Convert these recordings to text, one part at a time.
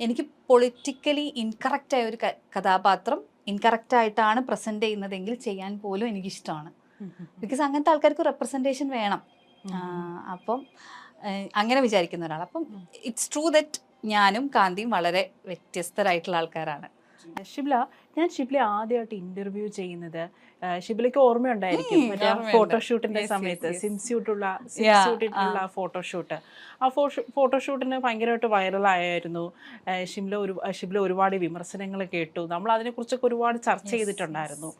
എനിക്ക് politically incorrect ആയ ഒരു കഥാപാത്രം ഇൻകറക്റ്റ് ആയിട്ടാണ് പ്രസന്റ് ചെയ്യുന്നതെങ്കിൽ ചെയ്യാൻ പോലും എനിക്കിഷ്ടമാണ്. ബിക്കോസ് അങ്ങനത്തെ ആൾക്കാർക്ക് റെപ്രസെൻറ്റേഷൻ വേണം. അപ്പം അങ്ങനെ വിചാരിക്കുന്ന ഒരാൾ. അപ്പം ഇറ്റ്സ് ട്രൂ ദറ്റ് ഞാനും കാന്തിയും വളരെ വ്യത്യസ്തരായിട്ടുള്ള ആൾക്കാരാണ്. ഞാൻ ഷിബ്ലി ആദ്യമായിട്ട് ഇന്റർവ്യൂ ചെയ്യുന്നത്, ഷിബ്ലിക്ക് ഓർമ്മയുണ്ടായിരിക്കും, മറ്റേ ഫോട്ടോഷൂട്ടിന്റെ സമയത്ത് സ്വിംസ്യൂട്ടിട്ടുള്ള ഫോട്ടോഷൂട്ട്. ആ ഫോട്ടോഷൂട്ടിന് ഭയങ്കരമായിട്ട് വൈറലായിരുന്നു. ഷിബ്ല ഒരുപാട് വിമർശനങ്ങൾ കേട്ടു. നമ്മൾ അതിനെക്കുറിച്ചൊക്കെ ഒരുപാട് ചർച്ച ചെയ്തിട്ടുണ്ടായിരുന്നു.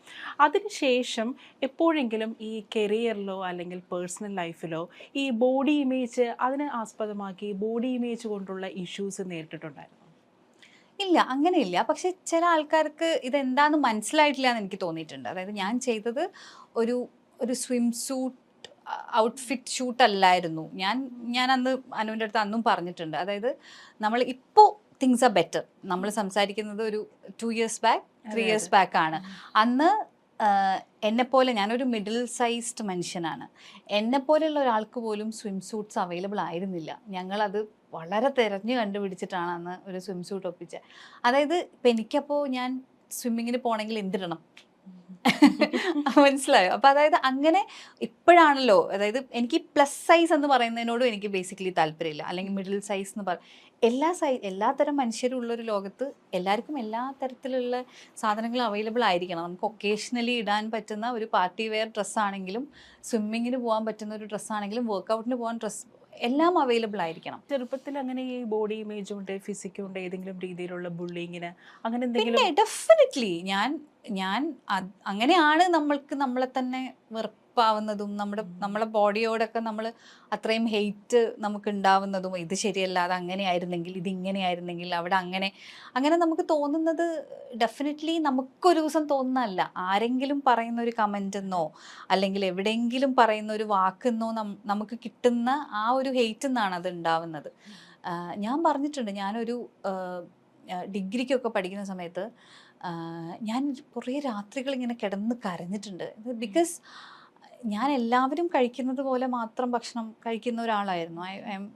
അതിനുശേഷം എപ്പോഴെങ്കിലും ഈ കരിയറിലോ അല്ലെങ്കിൽ പേഴ്സണൽ ലൈഫിലോ ഈ ബോഡി ഇമേജ് അതിനെ ആസ്പദമാക്കി ബോഡി ഇമേജ് കൊണ്ടുള്ള ഇഷ്യൂസ് നേരിട്ടിട്ടുണ്ടായിരുന്നു? ഇല്ല, അങ്ങനെയില്ല. പക്ഷെ ചില ആൾക്കാർക്ക് ഇതെന്താന്ന് മനസ്സിലായിട്ടില്ല എന്ന് എനിക്ക് തോന്നിയിട്ടുണ്ട്. അതായത് ഞാൻ ചെയ്തത് ഒരു ഒരു സ്വിം സൂട്ട് ഔട്ട്ഫിറ്റ് ഷൂട്ട് അല്ലായിരുന്നു. ഞാൻ അന്ന് അനുവിൻ്റെ അടുത്ത് അന്നും പറഞ്ഞിട്ടുണ്ട്. അതായത് നമ്മൾ ഇപ്പോൾ തിങ്സ് ആർ ബെറ്റർ. നമ്മൾ സംസാരിക്കുന്നത് ഒരു 2 years ബാക്ക് 3 years ബാക്ക് ആണ്. അന്ന് എന്നെപ്പോലെ ഞാനൊരു മിഡിൽ സൈസ്ഡ് മനുഷ്യനാണ്. എന്നെപ്പോലെയുള്ള ഒരാൾക്ക് പോലും സ്വിം സൂട്ട്സ് അവൈലബിൾ ആയിരുന്നില്ല. ഞങ്ങളത് വളരെ തിരഞ്ഞു കണ്ടുപിടിച്ചിട്ടാണ് അന്ന് ഒരു സ്വിം സൂട്ട് ഒപ്പിച്ചത്. അതായത് ഇപ്പം എനിക്കപ്പോൾ ഞാൻ സ്വിമ്മിങ്ങിന് പോകണമെങ്കിൽ എന്തിടണം മനസ്സിലായോ? അപ്പം അതായത് അങ്ങനെ ഇപ്പോഴാണല്ലോ, അതായത് എനിക്ക് പ്ലസ് സൈസ് എന്ന് പറയുന്നതിനോടും എനിക്ക് ബേസിക്കലി താല്പര്യമില്ല. അല്ലെങ്കിൽ മിഡിൽ സൈസ് എന്ന് എല്ലാത്തരം മനുഷ്യരും ഉള്ളൊരു ലോകത്ത് എല്ലാവർക്കും എല്ലാ തരത്തിലുള്ള സാധനങ്ങളും അവൈലബിൾ ആയിരിക്കണം. നമുക്ക് ഒക്കേഷണലി ഇടാൻ പറ്റുന്ന ഒരു പാർട്ടി വെയർ ഡ്രസ്സാണെങ്കിലും, സ്വിമ്മിങ്ങിന് പോകാൻ പറ്റുന്ന ഒരു ഡ്രസ്സാണെങ്കിലും, വർക്കൗട്ടിന് പോകാൻ എല്ലാം അവൈലബിൾ ആയിരിക്കണം. ചെറുപ്പത്തിൽ അങ്ങനെ ഈ ബോഡി ഇമേജും ഉണ്ട്, ഫിസിക്കും ഉണ്ട്, ഏതെങ്കിലും രീതിയിലുള്ള ബുള്ളിങ്ങിന് അങ്ങനെ എന്തെങ്കിലും? പിന്നെ ഡെഫിനറ്റ്ലി ഞാൻ അങ്ങനെയാണ് നമ്മൾക്ക് നമ്മളെ തന്നെ വെറുപ്പാവുന്നതും നമ്മളെ ബോഡിയോടൊക്കെ നമ്മൾ അത്രയും ഹെയ്റ്റ് നമുക്ക് ഉണ്ടാവുന്നതും. ഇത് ശരിയല്ല, അത് അങ്ങനെയായിരുന്നെങ്കിൽ, ഇതിങ്ങനെയായിരുന്നെങ്കിൽ, അവിടെ അങ്ങനെ നമുക്ക് തോന്നുന്നത് ഡെഫിനറ്റ്ലി നമുക്കൊരു ദിവസം തോന്നുന്നതല്ല. ആരെങ്കിലും പറയുന്ന ഒരു കമൻ്റെന്നോ അല്ലെങ്കിൽ എവിടെയെങ്കിലും പറയുന്ന ഒരു വാക്കെന്നോ നമുക്ക് കിട്ടുന്ന ആ ഒരു ഹെയ്റ്റ് നിന്നാണ് അത് ഉണ്ടാവുന്നത്. ഞാൻ പറഞ്ഞിട്ടുണ്ട്, ഞാനൊരു ഡിഗ്രിക്കൊക്കെ പഠിക്കുന്ന സമയത്ത് ഞാൻ കുറേ രാത്രികൾ ഇങ്ങനെ കിടന്ന് കരഞ്ഞിട്ടുണ്ട്. ബിക്കോസ് ഞാൻ എല്ലാവരും കഴിക്കുന്നത് പോലെ മാത്രം ഭക്ഷണം കഴിക്കുന്ന ഒരാളായിരുന്നു.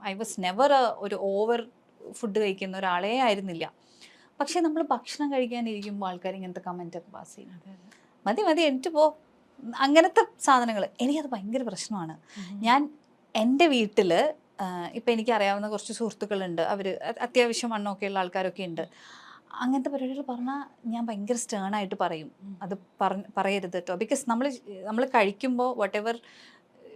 ഐ വാസ് നെവർ ഒരു ഓവർ ഫുഡ് കഴിക്കുന്ന ഒരാളേ ആയിരുന്നില്ല. പക്ഷേ നമ്മൾ ഭക്ഷണം കഴിക്കാനിരിക്കുമ്പോൾ ആൾക്കാർ ഇങ്ങനത്തെ കമൻറ്റൊക്കെ പാസ് ചെയ്യും. മതി എന്നിട്ട് പോ, അങ്ങനത്തെ സാധനങ്ങൾ. എനിക്കത് ഭയങ്കര പ്രശ്നമാണ്. ഞാൻ എൻ്റെ വീട്ടിൽ ഇപ്പം എനിക്കറിയാവുന്ന കുറച്ച് സുഹൃത്തുക്കളുണ്ട്. അവർ അത്യാവശ്യം വണ്ണമൊക്കെ ഉള്ള ആൾക്കാരൊക്കെ ഉണ്ട്. അങ്ങനത്തെ പരിപാടികൾ പറഞ്ഞാൽ ഞാൻ ഭയങ്കര സ്റ്റേണായിട്ട് പറയും, അത് പറയരുത് കേട്ടോ. ബിക്കോസ് നമ്മൾ കഴിക്കുമ്പോൾ whatever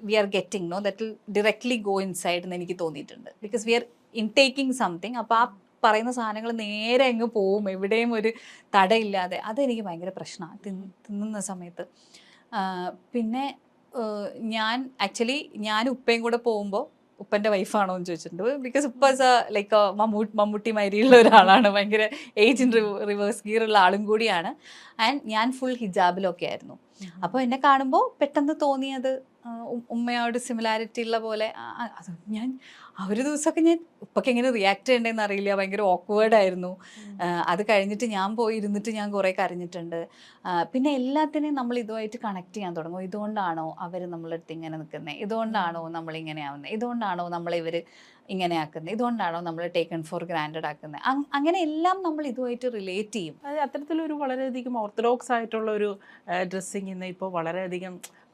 we are getting that will directly go inside എന്ന് എനിക്ക് തോന്നിയിട്ടുണ്ട്. Because we are intaking something. അപ്പോൾ ആ പറയുന്ന സാധനങ്ങൾ നേരെ അങ്ങ് പോവും, എവിടെയും ഒരു തടയില്ലാതെ. അതെനിക്ക് ഭയങ്കര പ്രശ്നമാണ് തിന്നുന്ന സമയത്ത്. പിന്നെ ഞാൻ ഉപ്പയും കൂടെ പോകുമ്പോൾ ഉപ്പൻ്റെ വൈഫാണോ എന്ന് ചോദിച്ചിട്ടുണ്ട്. ബിക്കോസ് ഉപ്പ ലൈക്ക് മമ്മൂട്ടി മാതിരിയുള്ള ഒരാളാണ്, ഭയങ്കര ഏജ് ഇൻ റിവേഴ്സ് ഗിയർ ഉള്ള ആളും കൂടിയാണ്. ആൻഡ് ഞാൻ ഫുൾ ഹിജാബിലൊക്കെ ആയിരുന്നു. അപ്പോൾ എന്നെ കാണുമ്പോൾ പെട്ടെന്ന് തോന്നിയത് ഉമ്മയോട് സിമിലാരിറ്റി ഉള്ള പോലെ. ഞാൻ ഒരു ദിവസമൊക്കെ ഞാൻ ഉപ്പൊക്കെ എങ്ങനെ റിയാക്ട് ചെയ്യേണ്ടതെന്ന് അറിയില്ല, ഭയങ്കര ഓക്വേർഡായിരുന്നു. അത് കഴിഞ്ഞിട്ട് ഞാൻ പോയിരുന്നിട്ട് ഞാൻ കുറേ കരഞ്ഞിട്ടുണ്ട്. പിന്നെ എല്ലാത്തിനെയും നമ്മൾ ഇതുമായിട്ട് കണക്ട് ചെയ്യാൻ തുടങ്ങും. ഇതുകൊണ്ടാണോ അവർ നമ്മളടുത്ത് ഇങ്ങനെ നിൽക്കുന്നത്, ഇതുകൊണ്ടാണോ നമ്മളിങ്ങനെ ആവുന്നത്, ഇതുകൊണ്ടാണോ നമ്മളിവർ ഇങ്ങനെ ആക്കുന്നത്, ഇതുകൊണ്ടാണോ നമ്മൾ ടേക്കൺ ഫോർ ഗ്രാൻഡഡ് ആക്കുന്നത്. അങ്ങനെ എല്ലാം നമ്മൾ ഇതുമായിട്ട് റിലേറ്റ് ചെയ്യും. അത് അത്തരത്തിലൊരു വളരെയധികം ഓർത്തഡോക്സ് ആയിട്ടുള്ള ഒരു ഡ്രസ്സിങ് ഇന്ന് ഇപ്പോൾ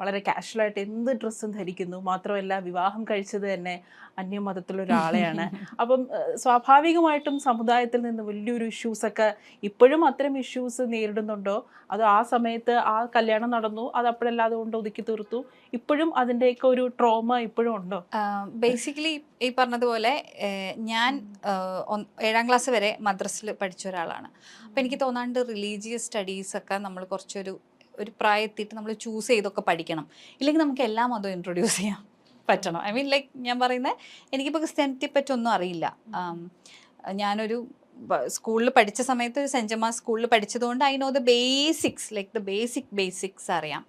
വളരെ കാഷ്വലായിട്ട് എന്ത് ഡ്രസ്സും ധരിക്കുന്നു. മാത്രമല്ല വിവാഹം കഴിച്ചത് തന്നെ അന്യമതത്തിലൊരാളെയാണ്. അപ്പം സ്വാഭാവികമായിട്ടും സമുദായത്തിൽ നിന്ന് വലിയൊരു ഇഷ്യൂസൊക്കെ ഇപ്പോഴും അത്തരം ഇഷ്യൂസ് നേരിടുന്നുണ്ടോ? അത് ആ സമയത്ത് ആ കല്യാണം നടന്നു, അത് അപ്പോഴല്ലാതെ കൊണ്ട് ഒതുക്കി തീർത്തു, ഇപ്പോഴും അതിൻ്റെയൊക്കെ ഒരു ട്രോമ ഇപ്പോഴും ഉണ്ടോ? ബേസിക്കലി ഈ പറഞ്ഞതുപോലെ ഞാൻ 7ാം ക്ലാസ് വരെ മദ്രസിൽ പഠിച്ച ഒരാളാണ്. അപ്പം എനിക്ക് തോന്നാണ്ട് റിലീജിയസ് സ്റ്റഡീസൊക്കെ നമ്മൾ കുറച്ചൊരു പ്രായത്തിട്ട് നമ്മൾ ചൂസ് ചെയ്തൊക്കെ പഠിക്കണം. ഇല്ലെങ്കിൽ നമുക്ക് എല്ലാ മതവും ഇൻട്രൊഡ്യൂസ് ചെയ്യാൻ പറ്റണം. ഐ മീൻ ലൈക്ക് ഞാൻ പറയുന്നത്, എനിക്കിപ്പോൾ ക്രിസ്ത്യാനിറ്റിയെ പറ്റി ഒന്നും അറിയില്ല. ഞാനൊരു സ്കൂളിൽ പഠിച്ച സമയത്ത് ഒരു സെൻറ്റ് ജമാസ് സ്കൂളിൽ പഠിച്ചതുകൊണ്ട് I know the basics, like the basics അറിയാം.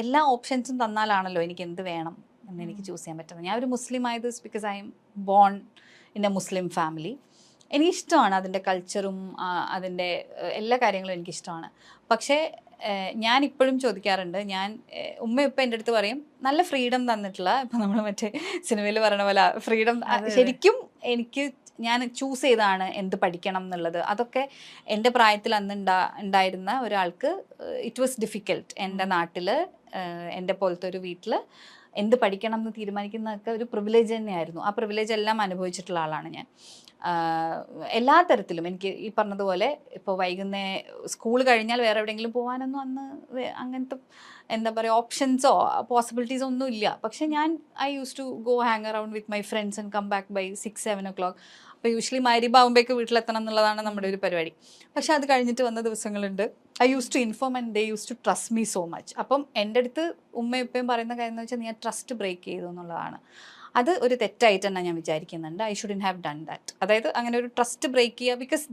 എല്ലാ ഓപ്ഷൻസും തന്നാലാണല്ലോ എനിക്ക് എന്ത് വേണം എന്ന് എനിക്ക് ചൂസ് ചെയ്യാൻ പറ്റുന്നത്. ഞാൻ ഒരു മുസ്ലിം ആയത് because I M born in a Muslim family. എനിക്കിഷ്ടമാണ് അതിൻ്റെ കൾച്ചറും അതിൻ്റെ എല്ലാ കാര്യങ്ങളും എനിക്കിഷ്ടമാണ്. പക്ഷേ ഞാനിപ്പോഴും ചോദിക്കാറുണ്ട്, ഉമ്മ ഇപ്പം എൻ്റെ അടുത്ത് പറയും നല്ല ഫ്രീഡം തന്നിട്ടുള്ള, ഇപ്പം നമ്മൾ മറ്റേ സിനിമയിൽ പറയണ പോലെ ഫ്രീഡം ശരിക്കും എനിക്ക് ഞാൻ ചൂസ് ചെയ്താണ് എന്ത് പഠിക്കണം എന്നുള്ളത്. അതൊക്കെ എൻ്റെ പ്രായത്തിൽ അന്ന് ഉണ്ടായിരുന്ന ഒരാൾക്ക് ഇറ്റ് വാസ് ഡിഫിക്കൽട്ട്. എൻ്റെ നാട്ടിൽ എൻ്റെ പോലത്തെ ഒരു വീട്ടിൽ എന്ത് പഠിക്കണം എന്ന് തീരുമാനിക്കുന്നതൊക്കെ ഒരു പ്രിവിലേജ് തന്നെയായിരുന്നു. ആ പ്രിവിലേജ് എല്ലാം അനുഭവിച്ചിട്ടുള്ള ആളാണ് ഞാൻ. എല്ലാ തരത്തിലും എനിക്ക് ഈ പറഞ്ഞതുപോലെ ഇപ്പോൾ സ്കൂൾ കഴിഞ്ഞാൽ വേറെ എവിടെയെങ്കിലും പോകാനൊന്നും അന്ന് അങ്ങനത്തെ എന്താ പറയുക ഓപ്ഷൻസോ പോസിബിലിറ്റീസോ ഒന്നും ഇല്ല. പക്ഷെ I use to go hang around with my friends and come back by 6-7 o'clock. അപ്പോൾ യൂഷ്വലി മഗ്‌രിബാവുമ്പോഴേക്ക് വീട്ടിലെത്തണം എന്നുള്ളതാണ് നമ്മുടെ ഒരു പരിപാടി. പക്ഷെ അത് കഴിഞ്ഞിട്ട് വന്ന ദിവസങ്ങളുണ്ട്. I use to inform and they use to trust me so much. അപ്പം എൻ്റെ അടുത്ത് ഉമ്മയും ഉപ്പയും പറയുന്ന കാര്യം എന്ന് വെച്ചാൽ നീ ആ ട്രസ്റ്റ് ബ്രേക്ക് ചെയ്തു എന്നുള്ളതാണ്. അത് ഒരു തെറ്റായിട്ട് തന്നെ ഞാൻ വിചാരിക്കുന്നുണ്ട്. I shouldn't have done that. അതായത് അങ്ങനെ ഒരു ട്രസ്റ്റ് ബ്രേക്ക് ചെയ്യുക, ബിക്കോസ്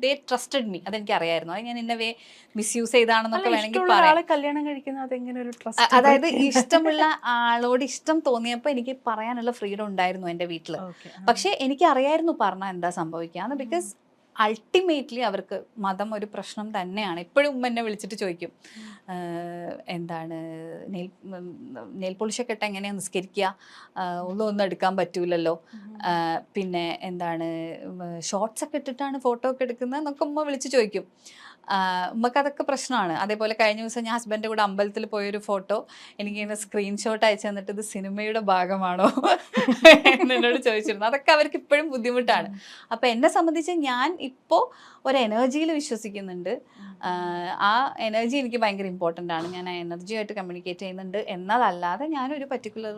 ദേ ട്രസ്റ്റഡ് മീ. അതെനിക്ക് അറിയായിരുന്നു. അത് ഞാൻ ഇന്ന വേ മിസ്യൂസ് ചെയ്താണെന്നൊക്കെ വേണമെങ്കിൽ പറയാം. കല്യാണം കഴിക്കുന്നത് അതെങ്ങനെ ഒരു ട്രസ്റ്റ്? അതായത് ഇഷ്ടമുള്ള ആളോട് ഇഷ്ടം തോന്നിയപ്പോൾ എനിക്ക് പറയാനുള്ള ഫ്രീഡം ഉണ്ടായിരുന്നു എൻ്റെ വീട്ടിൽ. പക്ഷെ എനിക്ക് അറിയായിരുന്നു പറഞ്ഞാൽ എന്താ സംഭവിക്കാന്ന്. ബിക്കോസ് അൾട്ടിമേറ്റ്ലി അവർക്ക് മതം ഒരു പ്രശ്നം തന്നെയാണ്. ഇപ്പോഴും ഉമ്മ എന്നെ വിളിച്ചിട്ട് ചോദിക്കും, എന്താണ് നെയിൽ പോളിഷൊക്കെ ഇട്ട് എങ്ങനെയാണ് നിസ്കരിക്കുക, ഒന്നും എടുക്കാൻ പറ്റൂലല്ലോ, പിന്നെ എന്താണ് ഷോർട്സ് ഒക്കെ ഇട്ടിട്ടാണ് ഫോട്ടോ ഒക്കെ എടുക്കുന്നത് എന്നൊക്കെ ഉമ്മ വിളിച്ച് ചോദിക്കും. ഉമ്മക്ക് അതൊക്കെ പ്രശ്നമാണ്. അതേപോലെ കഴിഞ്ഞ ദിവസം ഞാൻ ഹസ്ബൻഡിൻ്റെ കൂടെ അമ്പലത്തിൽ പോയൊരു ഫോട്ടോ എനിക്കിങ്ങനെ സ്ക്രീൻഷോട്ട് അയച്ചു തന്നിട്ട് ഇത് സിനിമയുടെ ഭാഗമാണോ എന്നോട് ചോദിച്ചിരുന്നു. അതൊക്കെ അവർക്ക് ഇപ്പോഴും ബുദ്ധിമുട്ടാണ്. അപ്പം എന്നെ സംബന്ധിച്ച് ഞാൻ ഇപ്പോൾ ഒരു എനർജിയിൽ വിശ്വസിക്കുന്നുണ്ട്. ആ എനർജി എനിക്ക് ഭയങ്കര ഇമ്പോർട്ടൻ്റ് ആണ്. ഞാൻ ആ എനർജിയായിട്ട് കമ്മ്യൂണിക്കേറ്റ് ചെയ്യുന്നുണ്ട് എന്നതല്ലാതെ ഞാനൊരു പർട്ടിക്കുലർ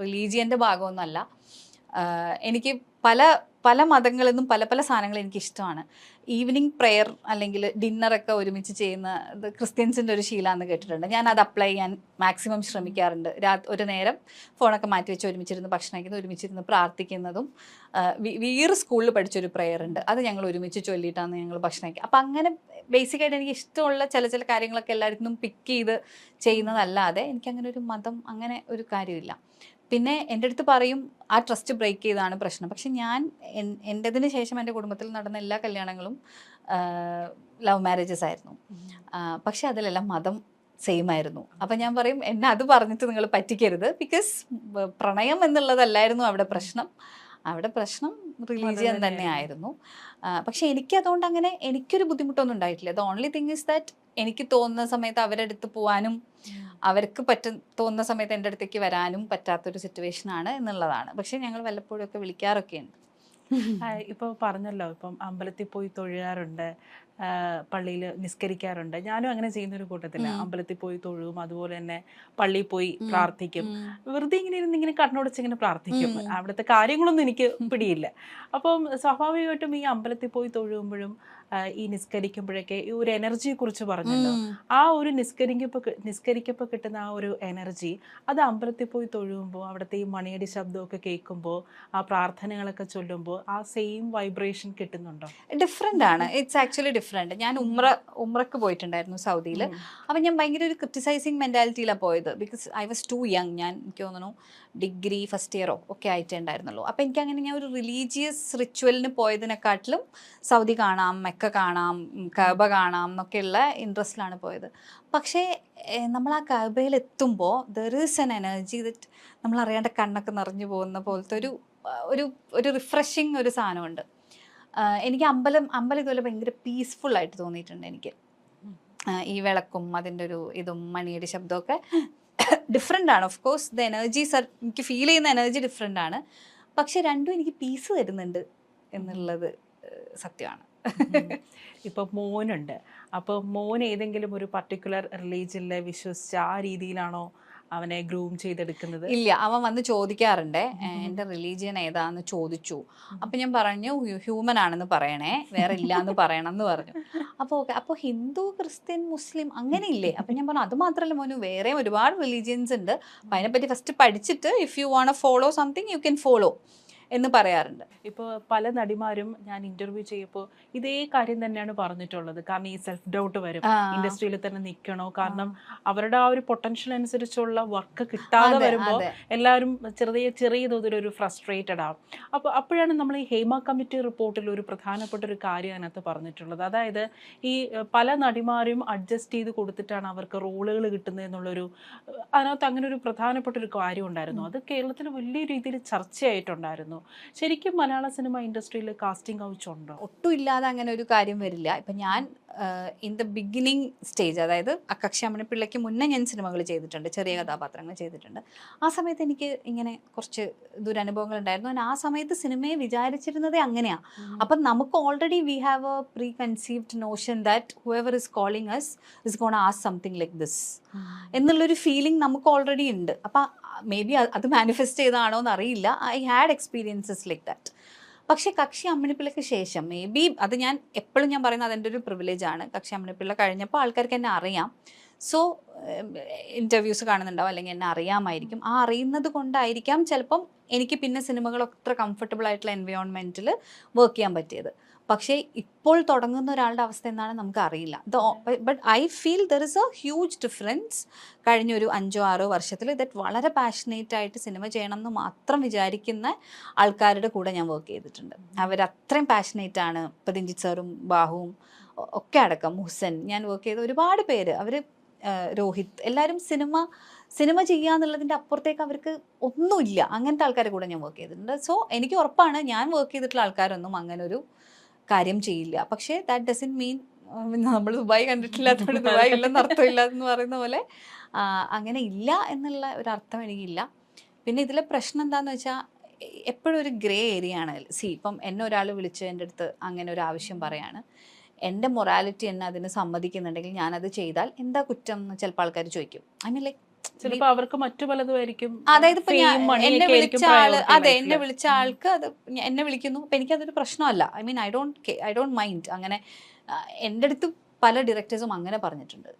റിലീജിയൻ്റെ ഭാഗമൊന്നുമല്ല. എനിക്ക് പല മതങ്ങളിൽ നിന്നും പല സാധനങ്ങൾ എനിക്കിഷ്ടമാണ്. ഈവനിങ് പ്രെയർ അല്ലെങ്കിൽ ഡിന്നറൊക്കെ ഒരുമിച്ച് ചെയ്യുന്ന ക്രിസ്ത്യൻസിൻ്റെ ഒരു ശീലമാണെന്ന് കേട്ടിട്ടുണ്ട്. ഞാൻ അത് അപ്ലൈ ചെയ്യാൻ മാക്സിമം ശ്രമിക്കാറുണ്ട്. ഒരു നേരം ഫോണൊക്കെ മാറ്റി വെച്ച് ഒരുമിച്ചിരുന്ന് ഭക്ഷണം കഴിക്കുന്നത്, ഒരുമിച്ചിരുന്ന് പ്രാർത്ഥിക്കുന്നതും. വീറ് സ്കൂളിൽ പഠിച്ചൊരു പ്രെയർ ഉണ്ട്, അത് ഞങ്ങൾ ഒരുമിച്ച് ചൊല്ലിയിട്ടാണ് ഞങ്ങൾ ഭക്ഷണം കഴിക്കുക. അപ്പം അങ്ങനെ ബേസിക്കായിട്ട് എനിക്ക് ഇഷ്ടമുള്ള ചില കാര്യങ്ങളൊക്കെ എല്ലായിടത്തും പിക്ക് ചെയ്ത് ചെയ്യുന്നതല്ലാതെ എനിക്കങ്ങനെ ഒരു മതം അങ്ങനെ ഒരു കാര്യമില്ല. പിന്നെ എൻ്റെ അടുത്ത് പറയും ആ ട്രസ്റ്റ് ബ്രേക്ക് ചെയ്താണ് പ്രശ്നം. പക്ഷെ എൻ്റെതിന് ശേഷം എൻ്റെ കുടുംബത്തിൽ നടന്ന എല്ലാ കല്യാണങ്ങളും ലവ് മാരേജസ് ആയിരുന്നു. പക്ഷെ അതിലെല്ലാം മതം സെയിം ആയിരുന്നു. അപ്പം ഞാൻ പറയും എന്നെ അത് പറഞ്ഞിട്ട് നിങ്ങൾ പറ്റിക്കരുത്. ബിക്കോസ് പ്രണയം എന്നുള്ളതല്ലായിരുന്നു അവിടെ പ്രശ്നം. റിലീജിയൻ തന്നെ ആയിരുന്നു. പക്ഷെ എനിക്കതുകൊണ്ട് അങ്ങനെ എനിക്കൊരു ബുദ്ധിമുട്ടൊന്നും ഉണ്ടായിട്ടില്ല. The only thing is that എനിക്ക് തോന്നുന്ന സമയത്ത് അവരുടെ അടുത്ത് പോകാനും അവർക്ക് തോന്നുന്ന സമയത്ത് എൻ്റെ അടുത്തേക്ക് വരാനും പറ്റാത്തൊരു സിറ്റുവേഷനാണ് എന്നുള്ളതാണ്. പക്ഷെ ഞങ്ങൾ വല്ലപ്പോഴും ഒക്കെ വിളിക്കാറൊക്കെ ഉണ്ട്. ഇപ്പോൾ പറഞ്ഞല്ലോ, ഇപ്പം അമ്പലത്തിൽ പോയി തൊഴുകാറുണ്ട്, പള്ളിയിൽ നിസ്കരിക്കാറുണ്ട്. ഞാനും അങ്ങനെ ചെയ്യുന്നൊരു കൂട്ടത്തില്ല. അമ്പലത്തിൽ പോയി തൊഴുവും, അതുപോലെ തന്നെ പള്ളിയിൽ പോയി പ്രാർത്ഥിക്കും. വെറുതെ ഇങ്ങനെ കണ്ണോടച്ചിങ്ങനെ പ്രാർത്ഥിക്കും. അവിടുത്തെ കാര്യങ്ങളൊന്നും എനിക്ക് പിടിയില്ല. അപ്പം സ്വാഭാവികമായിട്ടും ഈ അമ്പലത്തിൽ പോയി തൊഴുമ്പോഴും ഈ നിസ്കരിക്കുമ്പോഴൊക്കെ ഈ ഒരു എനർജിയെ കുറിച്ച് പറഞ്ഞല്ലോ. ആ ഒരു നിസ്കരിക്കപ്പോൾ കിട്ടുന്ന ആ ഒരു എനർജി, അത് അമ്പലത്തിൽ പോയി തൊഴുമ്പോൾ അവിടുത്തെ ഈ മണിയടി ശബ്ദമൊക്കെ കേൾക്കുമ്പോൾ ആ പ്രാർത്ഥനകളൊക്കെ ചൊല്ലുമ്പോൾ ആ സെയിം വൈബ്രേഷൻ കിട്ടുന്നുണ്ടോ? ഡിഫറെൻ്റ് ആണ്. It's actually different. ഞാൻ ഉംറക്ക് പോയിട്ടുണ്ടായിരുന്നു സൗദിയിൽ. അപ്പം ഞാൻ ഭയങ്കര ഒരു ക്രിറ്റിസൈസിങ് മെൻറ്റാലിറ്റിയിലാണ് പോയത്. Because I was too young. എനിക്ക് തോന്നുന്നു ഡിഗ്രി ഫസ്റ്റ് ഇയറോ ഒക്കെ ആയിട്ടേ ഉണ്ടായിരുന്നുള്ളൂ. അപ്പം എനിക്കങ്ങനെ ഞാൻ ഒരു റിലീജിയസ് റിച്വലിന് പോയതിനെക്കാട്ടിലും സൗദി കാണാം, മെക്ക കാണാം, കഅബ കാണാം എന്നൊക്കെയുള്ള ഇൻട്രസ്റ്റിലാണ് പോയത്. പക്ഷേ നമ്മൾ ആ കഅബയിൽ എത്തുമ്പോൾ there is N energy that നമ്മൾ അറിയാണ്ട് കണ്ണൊക്കെ നിറഞ്ഞു പോകുന്ന പോലത്തെ ഒരു റിഫ്രഷിങ് ഒരു സാധനമുണ്ട്. എനിക്ക് അമ്പലം ഇതുപോലെ ഭയങ്കര പീസ്ഫുള്ളായിട്ട് തോന്നിയിട്ടുണ്ട് എനിക്ക്. ഈ വിളക്കും അതിൻ്റെ ഒരു ഇതും മണിയുടെ ശബ്ദമൊക്കെ ഡിഫറെൻ്റ് ആണ്. ഓഫ് കോഴ്സ് ദ എനർജീസ് എനിക്ക് ഫീൽ ചെയ്യുന്ന എനർജി ഡിഫറെൻ്റ് ആണ്. പക്ഷെ രണ്ടും എനിക്ക് പീസ് തരുന്നുണ്ട് എന്നുള്ളത് സത്യമാണ്. ഇപ്പം മോനുണ്ട്. അപ്പോൾ മോൻ ഏതെങ്കിലും ഒരു പർട്ടിക്കുലർ റിലീജിയനിൽ വിശ്വസിച്ച് ആ രീതിയിലാണോ അവനെ ഗ്രൂം ചെയ്തെടുക്കുന്നത്? ഇല്ല, അവൻ വന്ന് ചോദിക്കാറുണ്ട് എൻ്റെ റിലീജിയൻ ഏതാന്ന് ചോദിച്ചു. അപ്പം ഞാൻ പറഞ്ഞു ഹ്യൂമൻ ആണെന്ന് പറയണേ, വേറെ ഇല്ലാന്ന് പറയണം എന്ന് പറഞ്ഞു. അപ്പോൾ ഹിന്ദു, ക്രിസ്ത്യൻ, മുസ്ലിം അങ്ങനെ ഇല്ലേ? അപ്പം ഞാൻ പറഞ്ഞു അത് മാത്രമല്ല മോനു, വേറെയും ഒരുപാട് റിലീജിയൻസ് ഉണ്ട്. അപ്പം അതിനെപ്പറ്റി ഫസ്റ്റ് പഠിച്ചിട്ട് if you want follow something you can follow എന്ന് പറയാറുണ്ട്. ഇപ്പോൾ പല നടിമാരും ഞാൻ ഇന്റർവ്യൂ ചെയ്യപ്പോൾ ഇതേ കാര്യം തന്നെയാണ് പറഞ്ഞിട്ടുള്ളത്. കാരണം ഈ സെൽഫ് ഡൗട്ട് വരും, ഇൻഡസ്ട്രിയിൽ തന്നെ നിൽക്കണോ, കാരണം അവരുടെ ആ ഒരു പൊട്ടൻഷ്യൽ അനുസരിച്ചുള്ള വർക്ക് കിട്ടാതെ വരുമ്പോൾ എല്ലാവരും ചെറിയ തോതിലൊരു ഫ്രസ്ട്രേറ്റഡ് ആവും. അപ്പോഴാണ് നമ്മൾ ഈ ഹേമ കമ്മിറ്റി റിപ്പോർട്ടിൽ ഒരു പ്രധാനപ്പെട്ട ഒരു കാര്യം അതിനകത്ത് പറഞ്ഞിട്ടുള്ളത്. അതായത് ഈ പല നടിമാരും അഡ്ജസ്റ്റ് ചെയ്ത് കൊടുത്തിട്ടാണ് അവർക്ക് റോളുകൾ കിട്ടുന്നത് എന്നുള്ളൊരു, അതിനകത്ത് അങ്ങനെ ഒരു പ്രധാനപ്പെട്ട ഒരു കാര്യം ഉണ്ടായിരുന്നു. അത് കേരളത്തിൽ വലിയ രീതിയിൽ ചർച്ചയായിട്ടുണ്ടായിരുന്നു. ശരിക്കും മലയാള സിനിമ ഇൻഡസ്ട്രിയിൽ കാസ്റ്റിംഗ് കൗച്ച് ഉണ്ടോ? ഒട്ടും ഇല്ലാതെ അങ്ങനെ ഒരു കാര്യം വരില്ല. ഇപ്പം ഞാൻ ഇൻ ദ ബിഗിനിങ് സ്റ്റേജ്, അതായത് അക്കക്ഷി അമ്മണിപ്പിള്ളയ്ക്ക് മുന്നേ ഞാൻ സിനിമകൾ ചെയ്തിട്ടുണ്ട്, ചെറിയ കഥാപാത്രങ്ങൾ ചെയ്തിട്ടുണ്ട്. ആ സമയത്ത് എനിക്ക് ഇങ്ങനെ കുറച്ച് ദുരനുഭവങ്ങൾ ഉണ്ടായിരുന്നു. ആ സമയത്ത് സിനിമയെ വിചാരിച്ചിരുന്നതേ അങ്ങനെയാണ്. അപ്പം നമുക്ക് already we have a pre conceived notion that whoever is calling us is gonna ask something like this എന്നുള്ളൊരു ഫീലിംഗ് നമുക്ക് ഓൾറെഡി ഉണ്ട്. അപ്പം മേ ബി അത് മാനിഫെസ്റ്റ് ചെയ്താണോ എന്ന് അറിയില്ല. I had experiences like that. പക്ഷേ കക്ഷി അമ്മിണിപ്പിള്ളയ്ക്ക് ശേഷം മേ ബി അത് ഞാൻ എപ്പോഴും ഞാൻ പറയുന്നത് അതെൻ്റെ ഒരു പ്രിവിലേജ് ആണ്. കക്ഷി അമ്മിണിപ്പിള്ള കഴിഞ്ഞപ്പോൾ ആൾക്കാർക്ക് എന്നെ അറിയാം. സോ ഇൻ്റർവ്യൂസ് കാണുന്നുണ്ടാവും, അല്ലെങ്കിൽ എന്നെ അറിയാമായിരിക്കും. ആ അറിയുന്നത് കൊണ്ടായിരിക്കാം ചിലപ്പം എനിക്ക് പിന്നെ സിനിമകൾ അത്ര കംഫർട്ടബിൾ ആയിട്ടുള്ള എൻവയോൺമെൻറ്റിൽ വർക്ക് ചെയ്യാൻ പറ്റിയത്. പക്ഷേ ഇപ്പോൾ തുടങ്ങുന്ന ഒരാളുടെ അവസ്ഥ എന്താണ് നമുക്ക് അറിയില്ല. But I feel there is A huge difference കഴിഞ്ഞൊരു 5-6 വർഷത്തിൽ ദറ്റ് വളരെ പാഷനേറ്റ് ആയിട്ട് സിനിമ ചെയ്യണം എന്ന് മാത്രം വിചാരിക്കുന്ന ആൾക്കാരുടെ കൂടെ ഞാൻ വർക്ക് ചെയ്തിട്ടുണ്ട്. അവരത്രയും പാഷനേറ്റ് ആണ്. ഇപ്പം രഞ്ജിത്ത് സാറും ബാഹുവും ഒക്കെ അടക്കം, ഹുസൻ, ഞാൻ വർക്ക് ചെയ്ത ഒരുപാട് പേര്, അവർ രോഹിത്, എല്ലാവരും സിനിമ ചെയ്യുക എന്നുള്ളതിൻ്റെ അപ്പുറത്തേക്ക് അവർക്ക് ഒന്നുമില്ല. അങ്ങനത്തെ ആൾക്കാരുടെ കൂടെ ഞാൻ വർക്ക് ചെയ്തിട്ടുണ്ട്. സോ എനിക്ക് ഉറപ്പാണ് ഞാൻ വർക്ക് ചെയ്തിട്ടുള്ള ആൾക്കാരൊന്നും അങ്ങനെ ഒരു കാര്യം ചെയ്യില്ല. പക്ഷേ ദാറ്റ് ഡസൻറ്റ് മീൻ നമ്മൾ ദുബായ് കണ്ടിട്ടില്ലാത്തതുകൊണ്ട് ദുബായ് ഇല്ലെന്ന് അർത്ഥമില്ല എന്ന് പറയുന്ന പോലെ അങ്ങനെ ഇല്ല എന്നുള്ള ഒരർത്ഥം എനിക്കില്ല. പിന്നെ ഇതിലെ പ്രശ്നം എന്താണെന്ന് വെച്ചാൽ എപ്പോഴും ഒരു ഗ്രേ ഏരിയ ആണ്. ഇപ്പം എന്നെ ഒരാൾ വിളിച്ച് എൻ്റെ അടുത്ത് അങ്ങനെ ഒരു ആവശ്യം പറയാണ്, എൻ്റെ മൊറാലിറ്റി എന്നെ അതിന് സമ്മതിക്കുന്നുണ്ടെങ്കിൽ ഞാനത് ചെയ്താൽ എന്താ കുറ്റം എന്ന് ചിലപ്പോൾ ആൾക്കാർ ചോദിക്കും. ഐ മീൻ ലൈക്ക് ചിലപ്പോൾ അവർക്ക് മറ്റു പലതുമായിരിക്കും. അതായത് ഇപ്പൊ എന്നെ വിളിച്ച ആള്, അതെ, എന്നെ വിളിച്ച ആൾക്ക് അത് എന്നെ വിളിക്കുന്നു, അപ്പൊ എനിക്കതൊരു പ്രശ്നമല്ല. I mean I don't mind. അങ്ങനെ എൻ്റെ അടുത്ത് പല ഡയറക്ടേഴ്സും അങ്ങനെ പറഞ്ഞിട്ടുണ്ട്,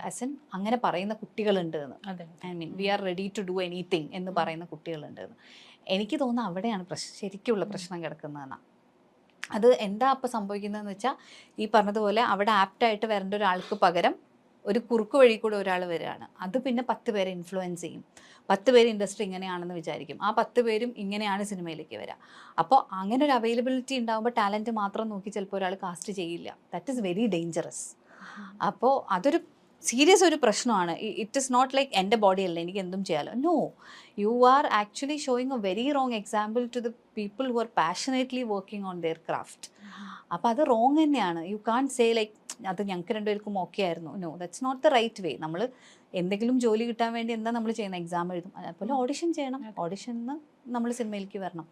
ആസ് എൻ അങ്ങനെ പറയുന്ന കുട്ടികളുണ്ട് എന്ന്. I mean we are ready to do anything എന്ന് പറയുന്ന കുട്ടികളുണ്ട് എന്ന്. എനിക്ക് തോന്നുന്നു അവിടെയാണ് ശരിക്കുള്ള പ്രശ്നം കിടക്കുന്നതെന്നാണ്. അത് എന്താ അപ്പം സംഭവിക്കുന്നതെന്ന് വെച്ചാൽ, ഈ പറഞ്ഞതുപോലെ അവിടെ ആപ്റ്റായിട്ട് വരേണ്ട ഒരാൾക്ക് പകരം ഒരു കുറുക്ക് വഴി കൂടെ ഒരാൾ വരികയാണ്. അത് പിന്നെ 10 പേരെ ഇൻഫ്ലുവൻസ് ചെയ്യും. 10 പേര് ഇൻഡസ്ട്രി ഇങ്ങനെയാണെന്ന് വിചാരിക്കും. ആ 10 പേരും ഇങ്ങനെയാണ് സിനിമയിലേക്ക് വരിക. അപ്പോൾ അങ്ങനെ ഒരു അവൈലബിലിറ്റി ഉണ്ടാകുമ്പോൾ ടാലൻറ്റ് മാത്രം നോക്കി ചിലപ്പോൾ ഒരാൾ കാസ്റ്റ് ചെയ്യില്ല. That is very dangerous. അപ്പോൾ അതൊരു സീരിയസ് ഒരു പ്രശ്നമാണ്. ഇറ്റ് ഇസ് നോട്ട് ലൈക്ക് എൻ്റെ ബോഡി അല്ല എനിക്ക് എന്തും ചെയ്യാമല്ലോ. No, you are actually showing a very wrong example to the people who are passionately working on their craft. അപ്പോൾ അത് റോങ് തന്നെയാണ്. യു കാൺ സേ ലൈക്ക് അത് ഞങ്ങൾക്ക് രണ്ടുപേർക്കും ഓക്കെ ആയിരുന്നു. No, that's not the right way. നമ്മൾ എന്തെങ്കിലും ജോലി കിട്ടാൻ വേണ്ടി എന്താ നമ്മൾ ചെയ്യുന്ന, എക്സാം എഴുതും, അതുപോലെ ഓഡിഷൻ ചെയ്യണം. ഓഡിഷനിൽ നിന്ന് നമ്മൾ സിനിമയിലേക്ക് വരണം.